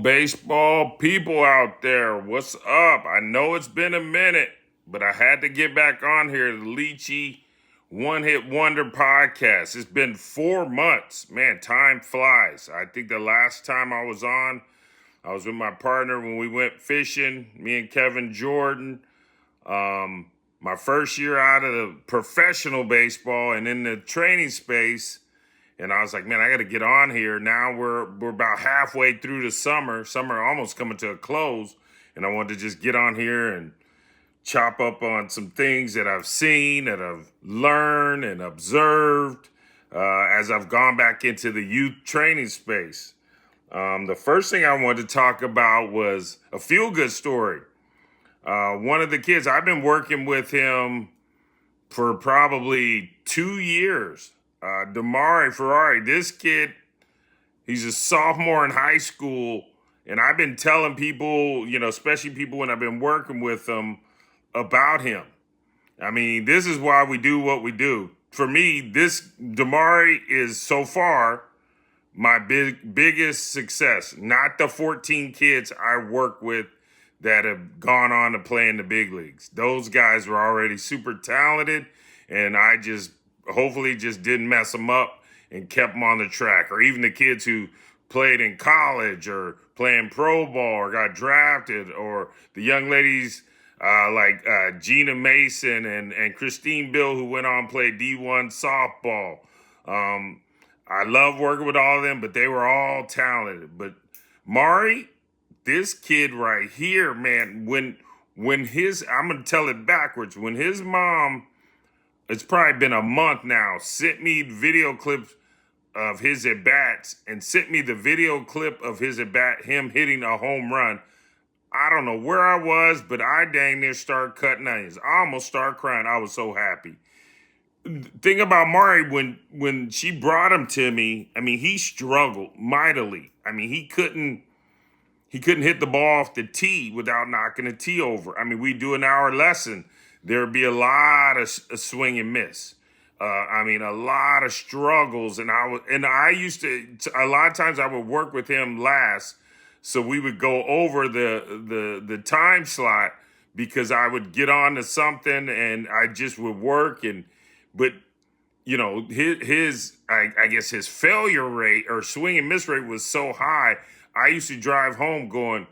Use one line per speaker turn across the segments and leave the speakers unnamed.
baseball people out there, what's up? I know it's been a minute, but I had to get back on here, the Leachy One Hit Wonder podcast. It's been 4 months. Man, time flies. I think the last time I was on, I was with my partner when we went fishing, me and Kevin Jordan. My first year out of the professional baseball and in the training space. And I was like, man, I got to get on here. Now we're about halfway through the summer. Summer almost coming to a close. And I wanted to just get on here and chop up on some things that I've seen, that I've learned and observed as I've gone back into the youth training space. The first thing I wanted to talk about was a feel-good story. One of the kids, I've been working with him for probably 2 years. Damari Ferrari, this kid, he's a sophomore in high school, and I've been telling people, especially people when I've been working with them, about him. I mean, this is why we do what we do. For me, this Damari is so far my biggest success, not the 14 kids I work with that have gone on to play in the big leagues. Those guys were already super talented, and I just hopefully just didn't mess them up and kept them on the track. Or even the kids who played in college or playing pro ball or got drafted, or the young ladies like Gina Mason and Christine Bill who went on and played D1 softball. I love working with all of them, but they were all talented. But Mari, this kid right here, man, when his, I'm going to tell it backwards, when his mom, it's probably been a month now, sent me video clips of his at-bats and sent me the video clip of his at-bat, him hitting a home run. I don't know where I was, but I dang near started cutting onions. I almost started crying. I was so happy. Thing about Mari, when she brought him to me, I mean, he struggled mightily. I mean, he couldn't hit the ball off the tee without knocking the tee over. I mean, we do an hour lesson. There'd be a lot of swing and miss. A lot of struggles. And I used to, a lot of times I would work with him last. So we would go over the time slot because I would get on to something and I just would work. But I guess his failure rate or swing and miss rate was so high. I used to drive home going,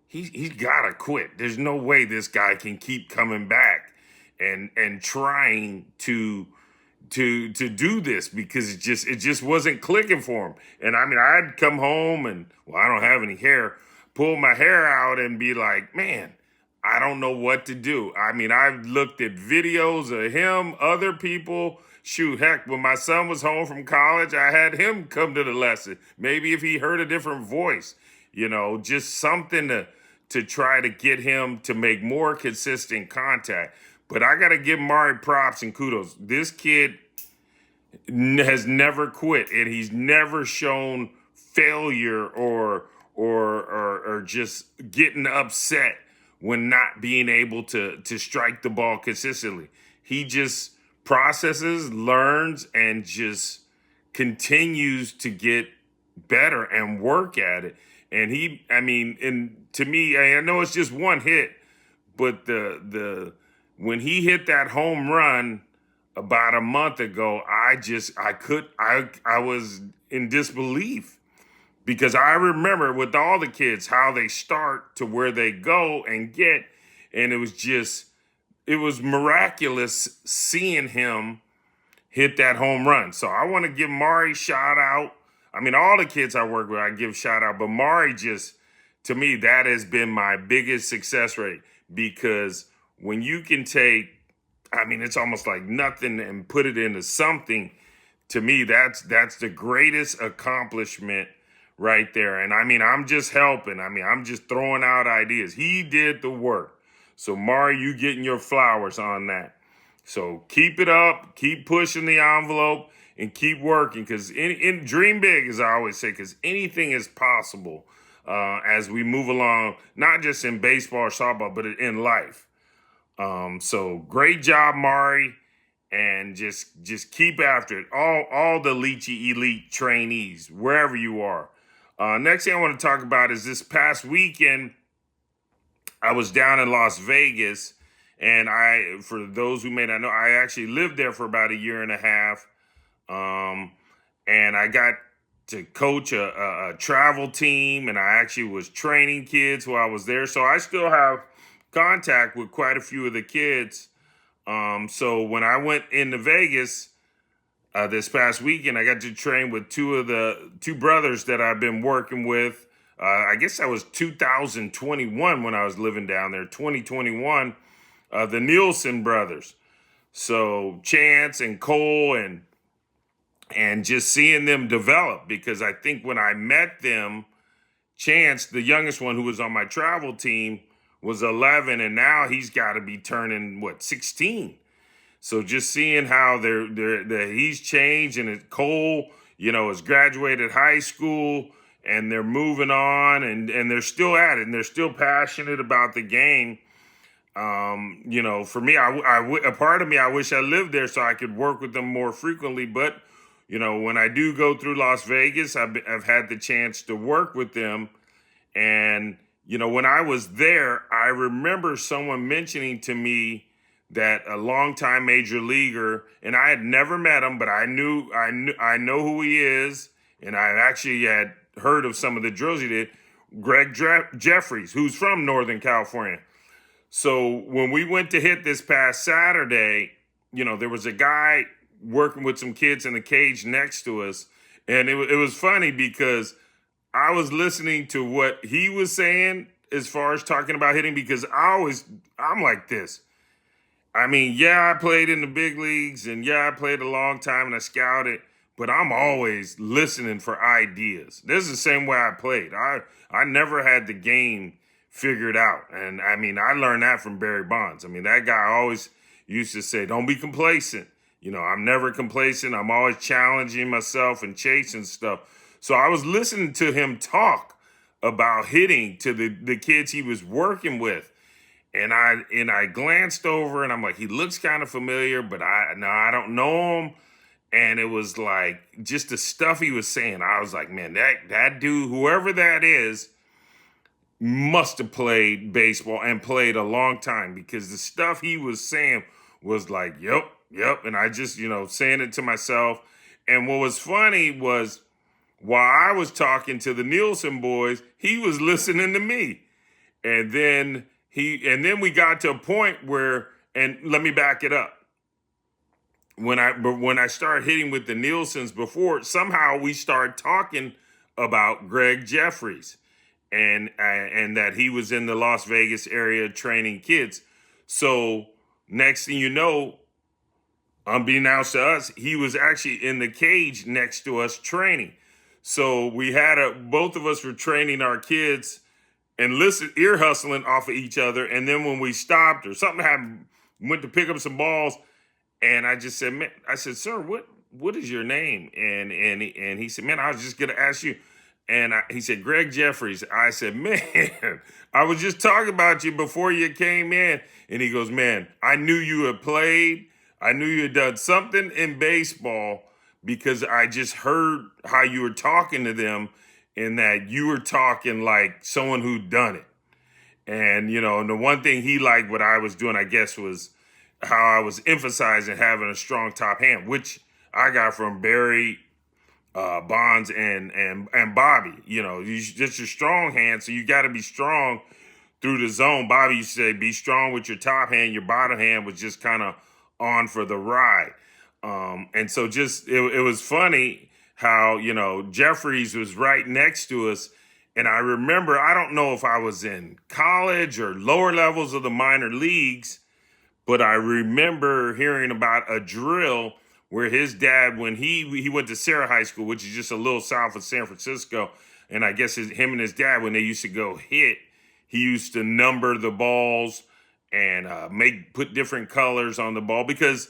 he's got to quit. There's no way this guy can keep coming back and trying to do this, because it just wasn't clicking for him. And I mean, I'd come home and, well, I don't have any hair, pull my hair out and be like, man, I don't know what to do. I mean, I've looked at videos of him, other people. Shoot, heck, when my son was home from college, I had him come to the lesson. Maybe if he heard a different voice, just something to try to get him to make more consistent contact. But I got to give Mari props and kudos. This kid has never quit, and he's never shown failure or just getting upset when not being able to strike the ball consistently. He just processes, learns, and just continues to get better and work at it. And to me, I know it's just one hit, but when he hit that home run about a month ago, I was in disbelief, because I remember with all the kids how they start to where they go and get, and it was miraculous seeing him hit that home run. So I want to give Mari shout out. I mean, all the kids I work with, I give shout out, but Mari to me, that has been my biggest success rate, because when you can take, it's almost like nothing and put it into something, to me, that's the greatest accomplishment right there. And I'm just helping. I'm just throwing out ideas. He did the work. So Mari, you getting your flowers on that. So keep it up, keep pushing the envelope, and keep working, because in dream big, as I always say, because anything is possible as we move along, not just in baseball or softball, but in life. So great job, Mari, and just keep after it. All the Leachy Elite trainees, wherever you are, Next thing I want to talk about is this past weekend, I was down in Las Vegas, and for those who may not know, I actually lived there for about a year and a half. Um, and I got to coach a travel team, and I actually was training kids while I was there. So I still have contact with quite a few of the kids. So when I went into Vegas this past weekend, I got to train with two brothers that I've been working with. I guess that was 2021 when I was living down there. 2021, the Nielsen brothers. So Chance and Cole and just seeing them develop, because I think when I met them, Chance, the youngest one who was on my travel team, was 11, and now he's got to be turning 16. So just seeing how he's changed, and Cole, has graduated high school, and they're moving on, and they're still at it, and they're still passionate about the game. For me, a part of me, I wish I lived there so I could work with them more frequently. But, when I do go through Las Vegas, I've had the chance to work with them. And, when I was there, I remember someone mentioning to me that a longtime major leaguer, and I had never met him, but I know who he is, and I actually had heard of some of the drills he did. Greg Jeffries, who's from Northern California. So when we went to hit this past Saturday, there was a guy working with some kids in the cage next to us, and it was funny because I was listening to what he was saying as far as talking about hitting, because I'm like this. I mean, yeah, I played in the big leagues, and yeah, I played a long time, and I scouted, but I'm always listening for ideas. This is the same way I played. I never had the game figured out, and I mean, I learned that from Barry Bonds. I mean, that guy always used to say, "Don't be complacent." I'm never complacent. I'm always challenging myself and chasing stuff. So I was listening to him talk about hitting to the kids he was working with. And I glanced over, and I'm like, he looks kind of familiar, but I don't know him. And it was like just the stuff he was saying. I was like, man, that dude, whoever that is, must have played baseball and played a long time, because the stuff he was saying was like, yep. And I just, saying it to myself. And what was funny was, while I was talking to the Nielsen boys, he was listening to me. And then we got to a point where, and let me back it up. When I started hitting with the Nielsens before, somehow we started talking about Greg Jeffries and that he was in the Las Vegas area training kids. So next thing you know, unbeknownst to us, he was actually in the cage next to us training. So we had both of us were training our kids and ear hustling off of each other. And then when we stopped or something happened, went to pick up some balls, and I just said, man, I said, sir, what is your name? And he said, man, I was just gonna ask you. And he said, Greg Jeffries. I said, man, I was just talking about you before you came in. And he goes, man, I knew you had played. I knew you had done something in baseball, because I just heard how you were talking to them, and that you were talking like someone who'd done it. And, and the one thing he liked what I was doing, I guess, was how I was emphasizing having a strong top hand, which I got from Barry Bonds and Bobby. Just your strong hand, so you got to be strong through the zone. Bobby used to say, be strong with your top hand. Your bottom hand was just kind of on for the ride. And so just, it was funny how, Jeffries was right next to us. And I remember, I don't know if I was in college or lower levels of the minor leagues, but I remember hearing about a drill where his dad, when he went to Sarah High School, which is just a little south of San Francisco, and I guess him and his dad, when they used to go hit, he used to number the balls and put different colors on the ball, because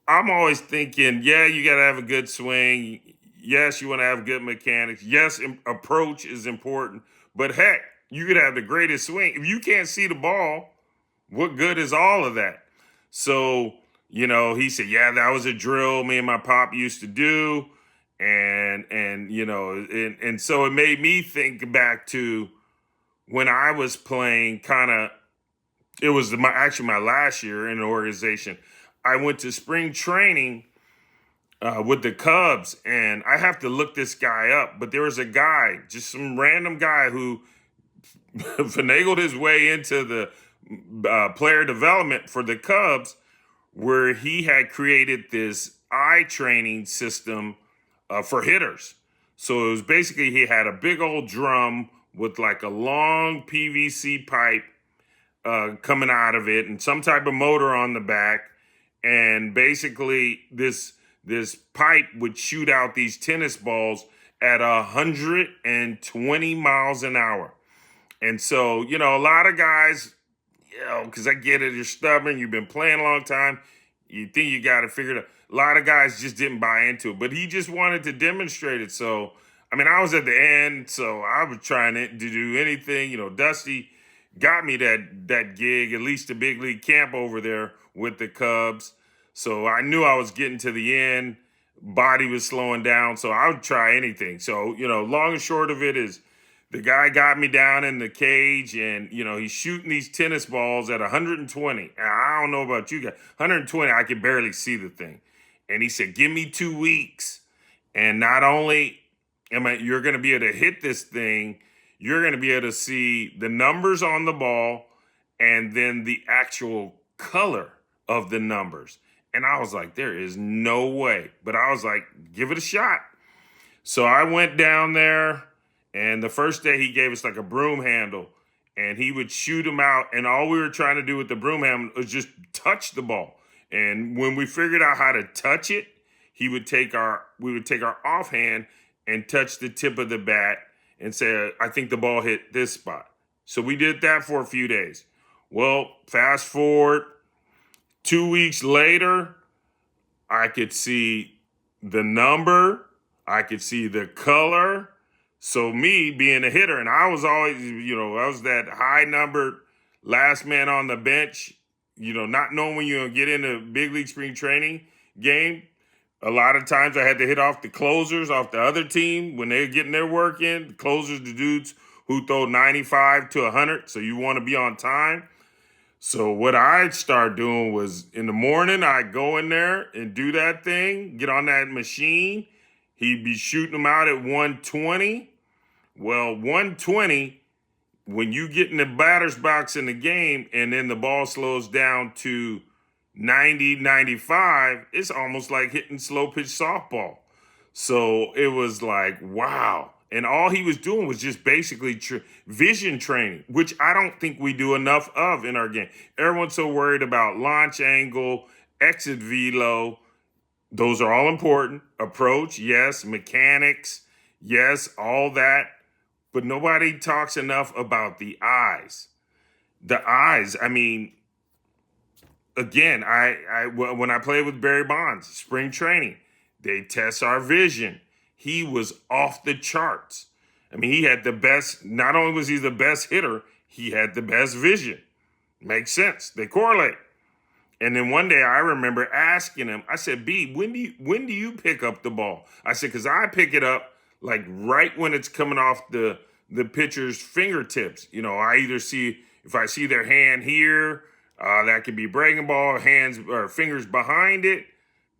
I'm always thinking, yeah, you got to have a good swing. Yes, you want to have good mechanics. Yes, approach is important. But heck, you could have the greatest swing. If you can't see the ball, what good is all of that? So, he said, yeah, that was a drill me and my pop used to do. and you know, and so it made me think back to when I was playing. Kind of, it was actually my last year in the organization. I went to spring training with the Cubs, and I have to look this guy up. But there was a guy, just some random guy, who finagled his way into the player development for the Cubs, where he had created this eye training system for hitters. So it was basically, he had a big old drum with like a long PVC pipe coming out of it and some type of motor on the back. And basically this pipe would shoot out these tennis balls at 120 miles an hour. And so, you know, a lot of guys, you know, because I get it, you're stubborn, you've been playing a long time, you think you got it figured out. A lot of guys just didn't buy into it, but he just wanted to demonstrate it. So, I mean, I was at the end, so I was trying to do anything. You know, Dusty got me that gig, at least the big league camp over there with the Cubs. So I knew I was getting to the end. Body was slowing down, so I would try anything. So, you know, long and short of it is, the guy got me down in the cage, and, you know, he's shooting these tennis balls at 120. I don't know about you guys. 120, I could barely see the thing. And he said, give me 2 weeks. And not only you're going to be able to hit this thing, you're going to be able to see the numbers on the ball and then the actual color of the numbers. And I was like, there is no way. But I was like, give it a shot. So I went down there. And the first day he gave us like a broom handle, and he would shoot them out. And all we were trying to do with the broom handle was just touch the ball. And when we figured out how to touch it, we would take our offhand and touch the tip of the bat and say, I think the ball hit this spot. So we did that for a few days. Well, fast forward 2 weeks later, I could see the number, I could see the color. So me being a hitter, and I was always, you know, I was that high numbered last man on the bench, you know, not knowing when you're going to get into big league spring training game. A lot of times I had to hit off the closers off the other team when they're getting their work in. The closers, the dudes who throw 95 to 100, so you want to be on time. So what I'd start doing was, in the morning, I'd go in there and do that thing, get on that machine. He'd be shooting them out at 120. Well, 120, when you get in the batter's box in the game and then the ball slows down to 90, 95, it's almost like hitting slow pitch softball. So it was like, wow. And all he was doing was just basically vision training, which I don't think we do enough of in our game. Everyone's so worried about launch angle, exit velo. Those are all important. Approach, yes. Mechanics, yes, all that. But nobody talks enough about the eyes. The eyes, I mean, again, when I played with Barry Bonds, spring training, they test our vision. He was off the charts. I mean, he had the best, not only was he the best hitter, he had the best vision. Makes sense. They correlate. And then one day I remember asking him, I said, B, when do you pick up the ball? I said, because I pick it up like right when it's coming off the pitcher's fingertips. You know, I either see, if I see their hand here, that could be breaking ball, hands or fingers behind it.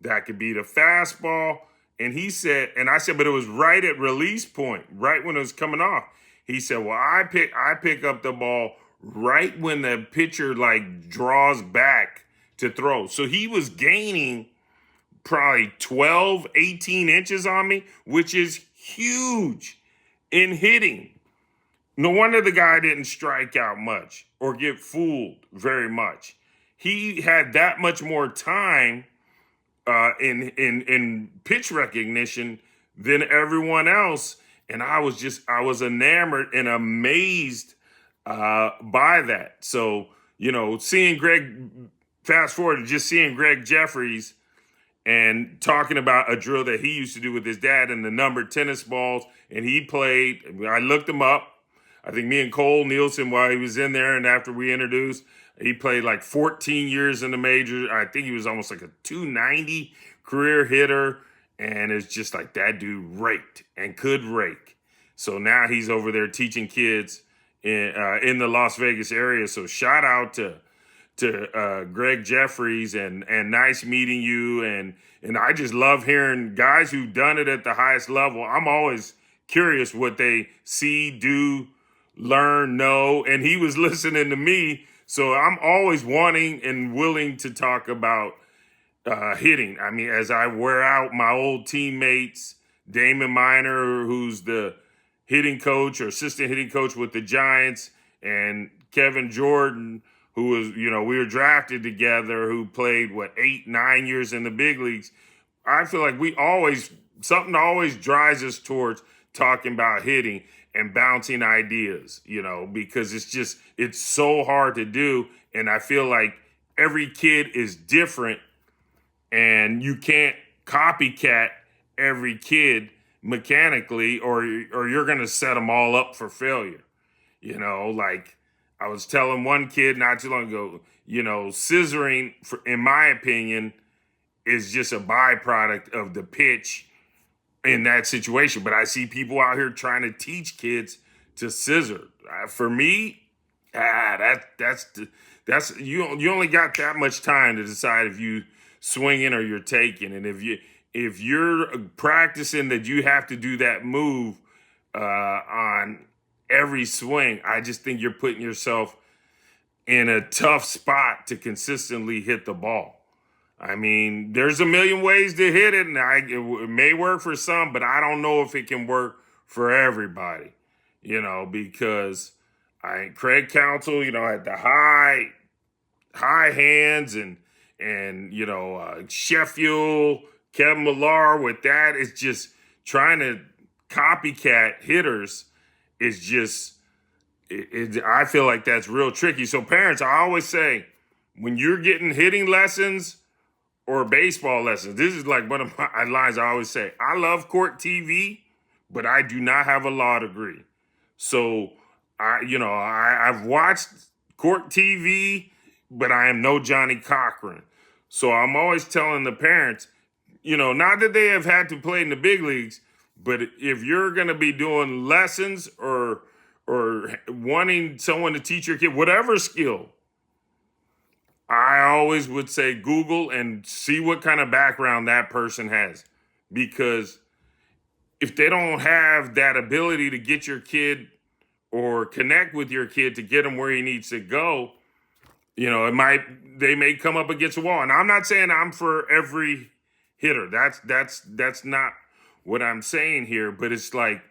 That could be the fastball. And he said, and I said, but it was right at release point, right when it was coming off. He said, well, I pick up the ball right when the pitcher like draws back to throw. So he was gaining probably 12, 18 inches on me, which is huge in hitting. No wonder the guy didn't strike out much or get fooled very much. He had that much more time in pitch recognition than everyone else. And I was enamored and amazed by that. So, you know, fast forward to just seeing Greg Jeffries and talking about a drill that he used to do with his dad and the numbered tennis balls. And he played, I looked him up. I think me and Cole Nielsen, while he was in there and after we introduced, he played like 14 years in the majors. I think he was almost like a 290 career hitter. And it's just like that dude raked and could rake. So now he's over there teaching kids in the Las Vegas area. So shout out to Greg Jeffries and nice meeting you. And I just love hearing guys who've done it at the highest level. I'm always curious what they see, do, learn, know. And he was listening to me. So I'm always wanting and willing to talk about hitting. I mean, as I wear out my old teammates, Damon Miner, who's the hitting coach or assistant hitting coach with the Giants, and Kevin Jordan, who was, we were drafted together, who played, 8, 9 years in the big leagues. I feel like something always drives us towards talking about hitting and bouncing ideas, because it's so hard to do. And I feel like every kid is different and you can't copycat every kid mechanically or you're going to set them all up for failure. Like I was telling one kid not too long ago, scissoring, in my opinion, is just a byproduct of the pitch in that situation. But I see people out here trying to teach kids to scissor. For me, that's you only got that much time to decide if you swinging or you're taking. And if you're practicing that you have to do that move on every swing, I just think you're putting yourself in a tough spot to consistently hit the ball. I mean, there's a million ways to hit it, and it may work for some, but I don't know if it can work for everybody, because Craig Counsell, had the high hands and Sheffield, Kevin Millar with that. It's just trying to copycat hitters is just, I feel like that's real tricky. So parents, I always say, when you're getting hitting lessons or baseball lessons, this is like one of my lines I always say. I love court TV, but I do not have a law degree. So I've watched court TV, but I am no Johnny Cochran. So I'm always telling the parents, not that they have had to play in the big leagues, but if you're going to be doing lessons or wanting someone to teach your kid whatever skill, I always would say Google and see what kind of background that person has. Because if they don't have that ability to get your kid or connect with your kid to get him where he needs to go, they may come up against a wall. And I'm not saying I'm for every hitter. That's not what I'm saying here. But it's like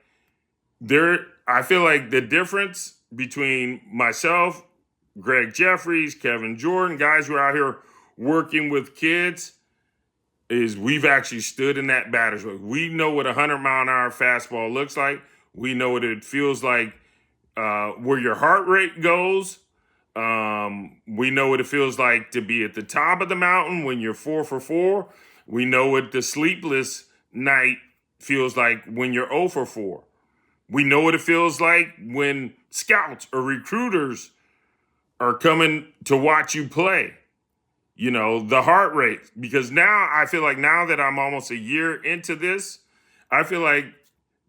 I feel like the difference between myself, Greg Jeffries, Kevin Jordan, guys who are out here working with kids, is we've actually stood in that batter's box. We know what a 100-mile-an-hour fastball looks like. We know what it feels like where your heart rate goes. We know what it feels like to be at the top of the mountain when you're 4 for 4. We know what the sleepless night feels like when you're 0 for 4. We know what it feels like when scouts or recruiters are coming to watch you play. The heart rate. Because now I feel like now that I'm almost a year into this, I feel like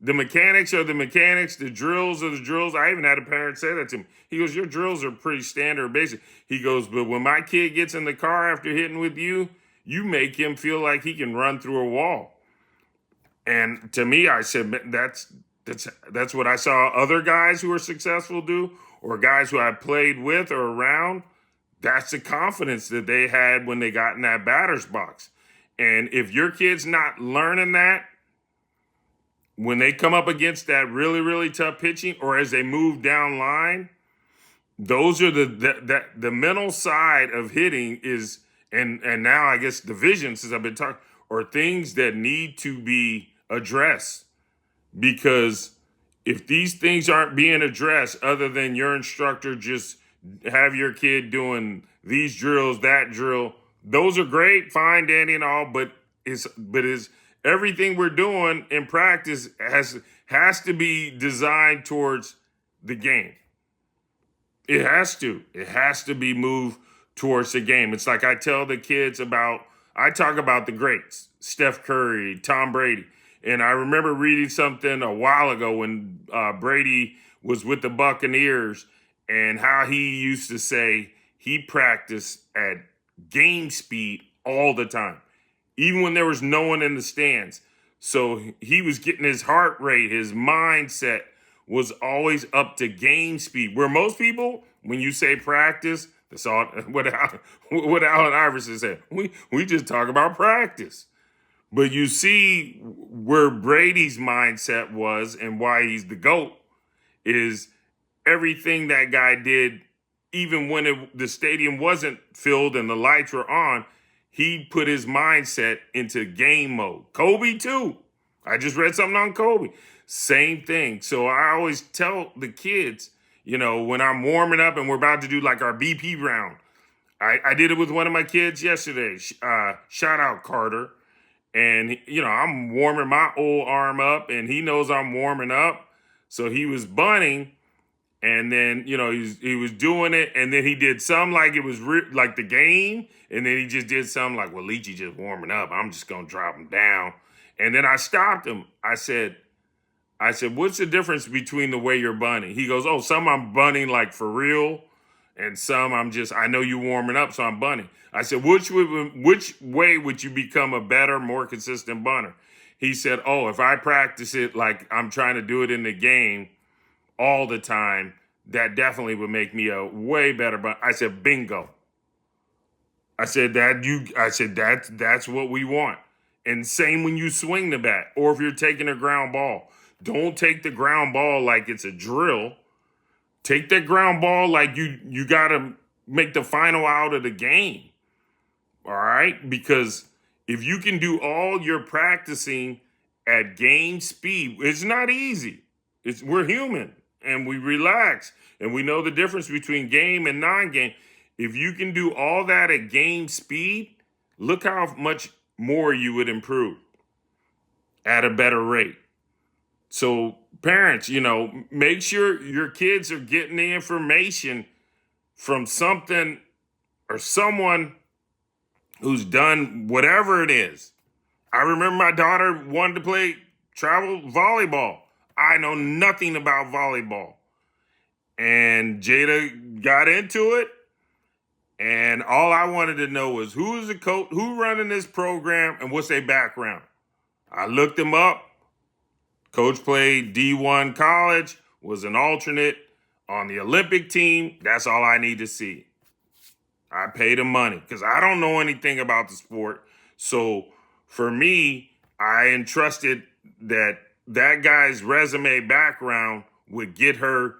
the mechanics are the mechanics, the drills are the drills. I even had a parent say that to me. He goes, your drills are pretty standard basic. He goes, but when my kid gets in the car after hitting with you, you make him feel like he can run through a wall. And to me, I said, that's what I saw other guys who are successful do, or guys who I played with or around. That's the confidence that they had when they got in that batter's box. And if your kid's not learning that, when they come up against that really, really tough pitching, or as they move down line, those are the mental side of hitting is, and now I guess division, since I've been talking, are things that need to be addressed. Because if these things aren't being addressed, other than your instructor just have your kid doing these drills, that drill, those are great, fine, dandy, and all, but is everything we're doing in practice has to be designed towards the game. It has to be moved towards the game. It's like I tell the kids about, I talk about the greats, Steph Curry, Tom Brady. And I remember reading something a while ago when Brady was with the Buccaneers and how he used to say he practiced at game speed all the time, even when there was no one in the stands. So he was getting his heart rate, his mindset was always up to game speed. Where most people, when you say practice, that's all what Allen Iverson said. We just talk about practice. But you see where Brady's mindset was and why he's the GOAT is everything that guy did, even when the stadium wasn't filled and the lights were on, he put his mindset into game mode. Kobe too. I just read something on Kobe. Same thing. So I always tell the kids, when I'm warming up and we're about to do like our BP round, I did it with one of my kids yesterday. Shout out Carter. And, I'm warming my old arm up and he knows I'm warming up. So he was bunting and then, he was doing it. And then he did some like it was like the game. And then he just did something like, well, Leach just warming up. I'm just going to drop him down. And then I stopped him. I said, what's the difference between the way you're bunting? He goes, oh, some I'm bunting like for real. And some I know you warming up, so I'm bunting. I said, which way would you become a better, more consistent bunter? He said, oh, if I practice it like I'm trying to do it in the game all the time, that definitely would make me a way better bunter. I said, bingo. I said that's what we want. And same when you swing the bat or if you're taking a ground ball. Don't take the ground ball like it's a drill. Take that ground ball like you got to make the final out of the game. All right? Because if you can do all your practicing at game speed, it's not easy. We're human and we relax and we know the difference between game and non-game. If you can do all that at game speed, look how much more you would improve at a better rate. So parents, make sure your kids are getting the information from something or someone who's done whatever it is. I remember my daughter wanted to play travel volleyball. I know nothing about volleyball. And Jada got into it. And all I wanted to know was who is the coach, who running this program, and what's their background. I looked them up. Coach played D1 college, was an alternate on the Olympic team. That's all I need to see. I paid him money because I don't know anything about the sport. So for me, I entrusted that guy's resume background would get her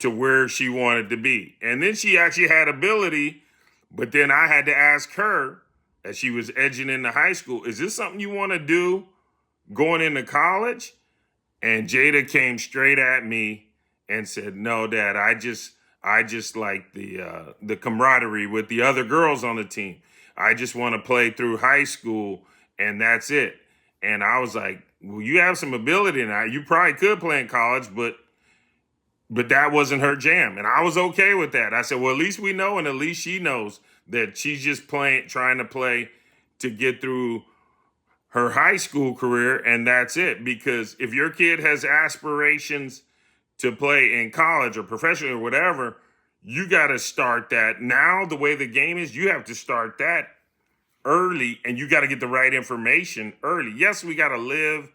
to where she wanted to be. And then she actually had ability, but then I had to ask her as she was edging into high school, is this something you want to do going into college? And Jada came straight at me and said, no, Dad, I just like the camaraderie with the other girls on the team. I just want to play through high school and that's it. And I was like, well, you have some ability now. You probably could play in college, but that wasn't her jam. And I was okay with that. I said, well, at least we know, and at least she knows that she's just trying to play to get through her high school career, and that's it. Because if your kid has aspirations to play in college or professional or whatever, you got to start that. Now, the way the game is, you have to start that early, and you got to get the right information early. Yes, we got to live,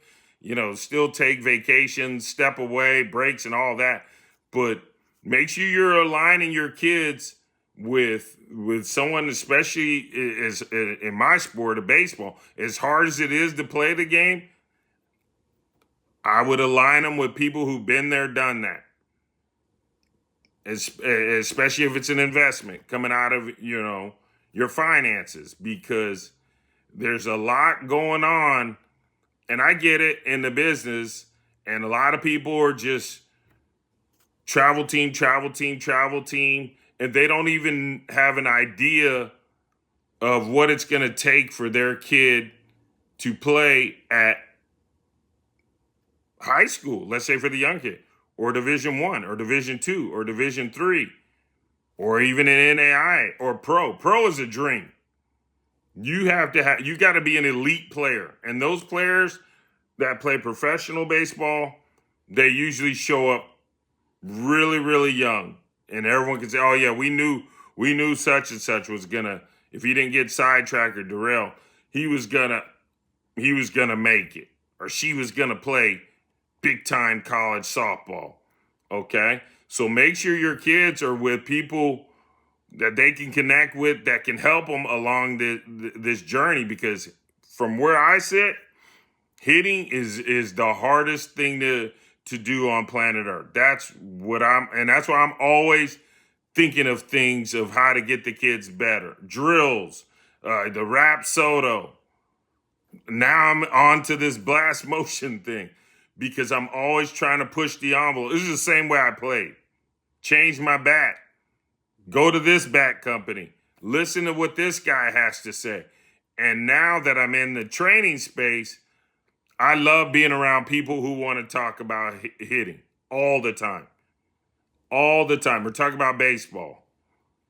still take vacations, step away, breaks and all that. But make sure you're aligning your kids with someone, especially is in my sport of baseball. As hard as it is to play the game, I would align them with people who've been there, done that. Especially if it's an investment coming out of, your finances, because there's a lot going on. And I get it in the business, and a lot of people are just travel team, and they don't even have an idea of what it's going to take for their kid to play at high school, let's say for the young kid, or Division I, or Division II, or Division III, or even an NAI or pro. Pro is a dream. You got to be an elite player. And those players that play professional baseball, they usually show up really, really young. And everyone can say, oh yeah, we knew such and such was gonna, if he didn't get sidetracked or derailed, he was gonna make it. Or she was gonna play big time college softball. Okay? So make sure your kids are with people that they can connect with, that can help them along this journey, because from where I sit, hitting is the hardest thing to do on planet Earth. That's why I'm always thinking of things of how to get the kids better. Drills, the rap soto. Now I'm on to this blast motion thing because I'm always trying to push the envelope. This is the same way I played. Change my bat. Go to this bat company. Listen to what this guy has to say. And now that I'm in the training space, I love being around people who want to talk about hitting all the time. All the time. We're talking about baseball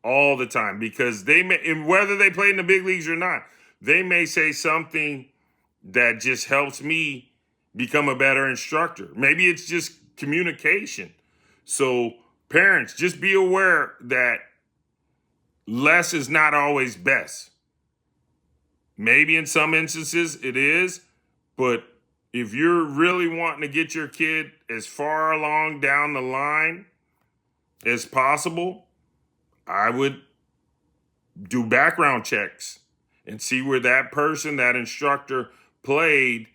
all the time because they may, and whether they play in the big leagues or not, they may say something that just helps me become a better instructor. Maybe it's just communication. So parents, just be aware that less is not always best. Maybe in some instances it is, but if you're really wanting to get your kid as far along down the line as possible, I would do background checks and see where that person, that instructor played,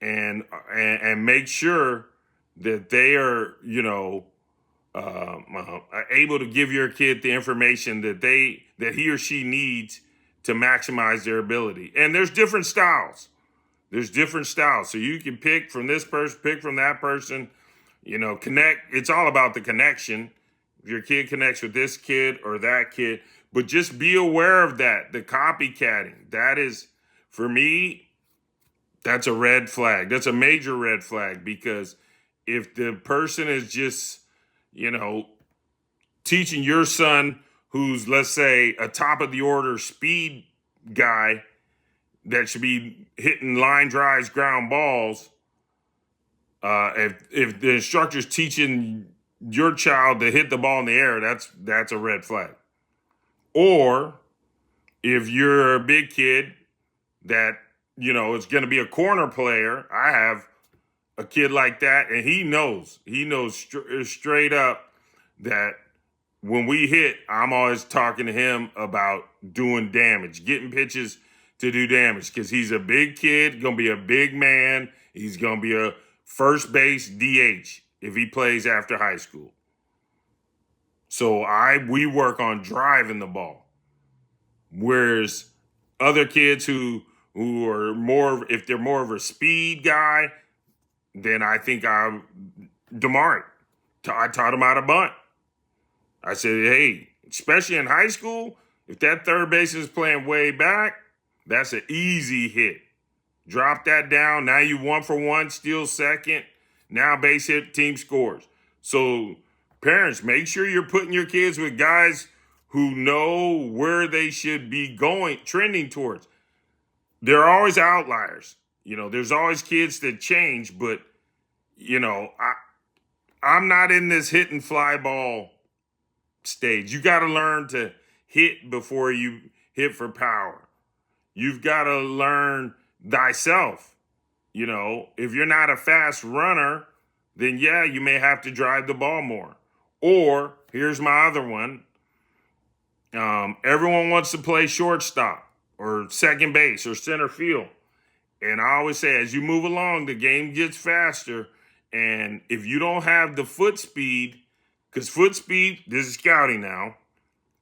and make sure that they are, able to give your kid the information that he or she needs to maximize their ability. And there's different styles. So you can pick from this person, pick from that person, connect. It's all about the connection. If your kid connects with this kid or that kid, but just be aware of that. The copycatting, that is, for me, that's a red flag. That's a major red flag, because if the person is just, teaching your son, who's, let's say, a top of the order speed guy that should be hitting line drives, ground balls, if the instructor's teaching your child to hit the ball in the air, that's a red flag. Or if you're a big kid that, is going to be a corner player, I have a kid like that, and he knows straight up that when we hit, I'm always talking to him about doing damage, getting pitches to do damage, because he's a big kid, going to be a big man. He's going to be a first base DH if he plays after high school. So we work on driving the ball. Whereas other kids who are more, if they're more of a speed guy, then I think I taught him how to bunt. I said, hey, especially in high school, if that third baseman is playing way back, that's an easy hit. Drop that down. Now you 1 for 1, steal second. Now base hit, team scores. So parents, make sure you're putting your kids with guys who know where they should be trending towards. There are always outliers. There's always kids that change, but, I'm not in this hit and fly ball stage. You got to learn to hit before you hit for power. You've got to learn thyself. If you're not a fast runner, then yeah, you may have to drive the ball more. Or here's my other one. Everyone wants to play shortstop or second base or center field. And I always say, as you move along, the game gets faster. And if you don't have the foot speed, because foot speed, this is scouting now,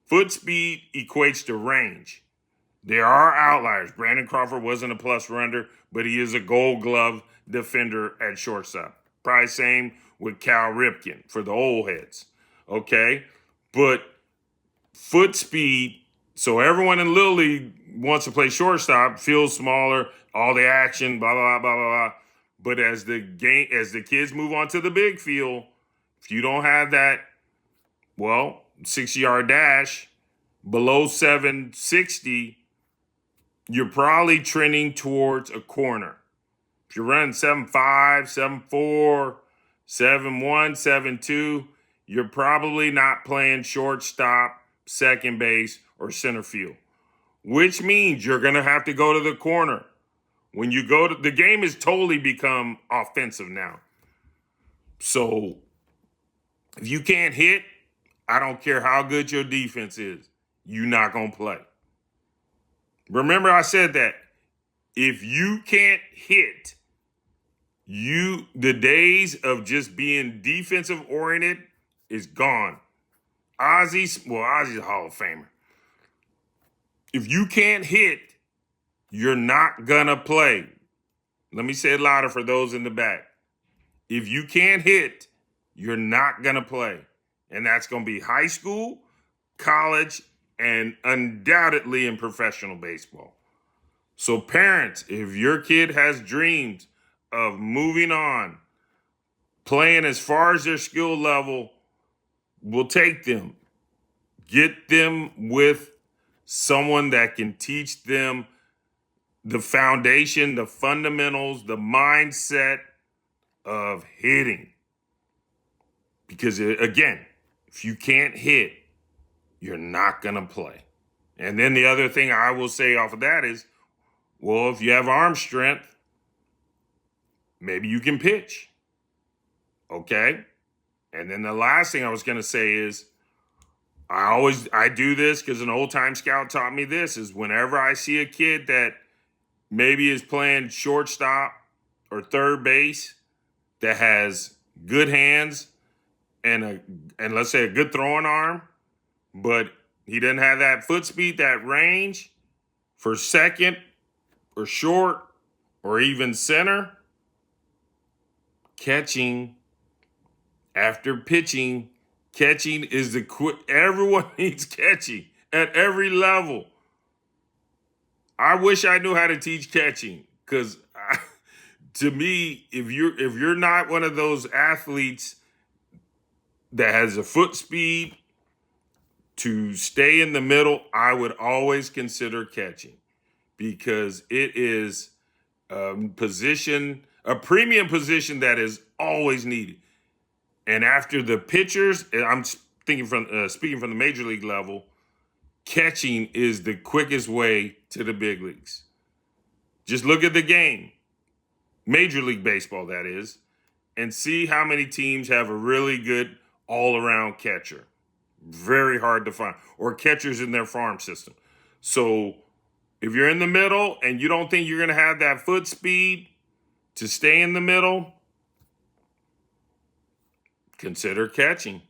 foot speed equates to range. There are outliers. Brandon Crawford wasn't a plus runner, but he is a Gold Glove defender at shortstop. Probably same with Cal Ripken for the old heads. Okay? But foot speed, so everyone in Little League wants to play shortstop, feels smaller, all the action, blah, blah, blah, blah, blah. But as the kids move on to the big field, if you don't have that, 6-yard dash below 760, you're probably trending towards a corner. If you're running 7.5, 7.4, 7.1, 7.2, you're probably not playing shortstop, second base, or center field, which means you're going to have to go to the corner. When you go to the game has totally become offensive now. So if you can't hit, I don't care how good your defense is, you're not going to play. Remember I said that. If you can't hit, the days of just being defensive oriented is gone. Ozzy's a Hall of Famer. If you can't hit, you're not gonna play. Let me say it louder for those in the back. If you can't hit, you're not gonna play. And that's gonna be high school, college, and undoubtedly in professional baseball. So parents, if your kid has dreams of moving on, playing as far as their skill level will take them, get them with someone that can teach them the foundation, the fundamentals, the mindset of hitting. Because again, if you can't hit, you're not going to play. And then the other thing I will say off of that is, well, if you have arm strength, maybe you can pitch. Okay? And then the last thing I was going to say is, I do this because an old time scout taught me this, is whenever I see a kid that maybe is playing shortstop or third base that has good hands and let's say a good throwing arm, but he doesn't have that foot speed, that range for second or short or even center, catching after pitching, catching is the quick. Everyone needs catching at every level. I wish I knew how to teach catching, because to me, if you're not one of those athletes that has a foot speed to stay in the middle, I would always consider catching, because it is a premium position that is always needed. And after the pitchers, I'm speaking from the major league level, catching is the quickest way to the big leagues. Just look at the game, Major League Baseball that is, and see how many teams have a really good all-around catcher. Very hard to find, or catchers in their farm system. So if you're in the middle and you don't think you're going to have that foot speed to stay in the middle, consider catching,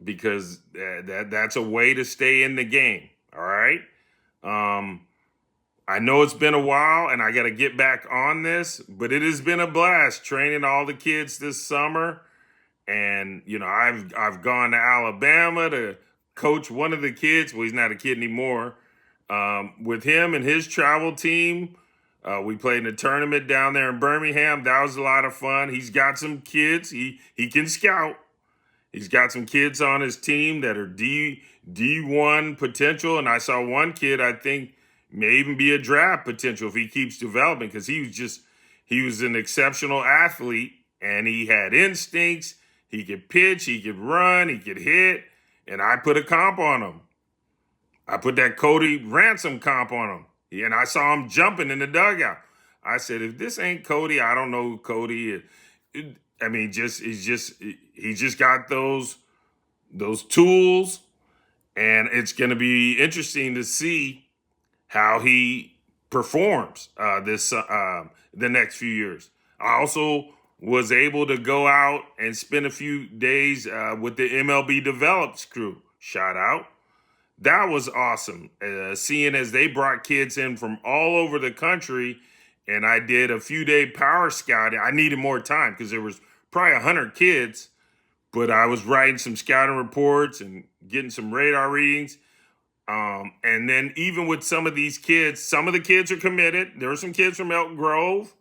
because that's a way to stay in the game. All right. I know it's been a while and I got to get back on this, but it has been a blast training all the kids this summer. And, I've gone to Alabama to coach one of the kids. Well, he's not a kid anymore. With him and his travel team, we played in a tournament down there in Birmingham. That was a lot of fun. He's got some kids. He can scout. He's got some kids on his team that are D1 potential. And I saw one kid I think may even be a draft potential if he keeps developing, because he was an exceptional athlete and he had instincts. He could pitch, he could run, he could hit. And I put a comp on him. I put that Cody Ransom comp on him. And I saw him jumping in the dugout. I said, if this ain't Cody, I don't know who Cody is. He's just got those tools, and it's going to be interesting to see how he performs the next few years. I also was able to go out and spend a few days with the MLB Develops crew. Shout out. That was awesome, seeing as they brought kids in from all over the country, and I did a few-day power scouting. I needed more time because there was probably 100 kids, but I was writing some scouting reports and getting some radar readings. And then even with some of these kids, some of the kids are committed. There were some kids from Elk Grove,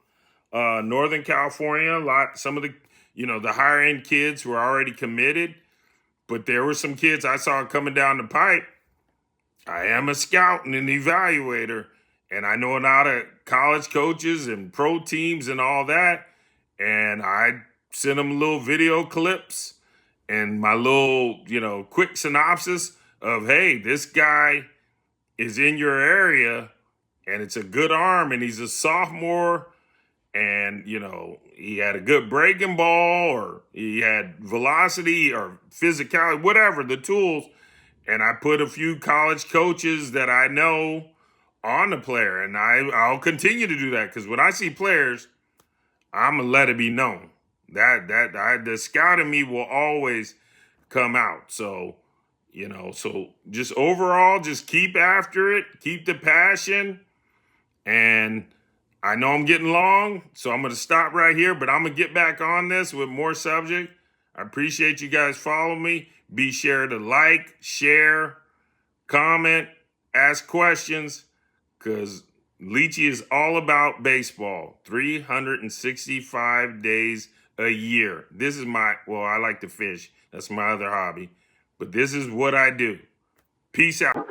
Northern California, some of the, the higher-end kids were already committed, but there were some kids I saw coming down the pipe I am a scout and an evaluator, and I know a lot of college coaches and pro teams and all that. And I send them little video clips and my little, quick synopsis of, hey, this guy is in your area and it's a good arm and he's a sophomore and, he had a good breaking ball or he had velocity or physicality, whatever, the tools. And I put a few college coaches that I know on the player. And I'll continue to do that because when I see players, I'm going to let it be known. The scout in me will always come out. So, so just overall, just keep after it, keep the passion. And I know I'm getting long, so I'm going to stop right here, but I'm going to get back on this with more subject. I appreciate you guys following me. Be sure to like, share, comment, ask questions, because Leachy is all about baseball. 365 days a year. This is I like to fish. That's my other hobby. But this is what I do. Peace out.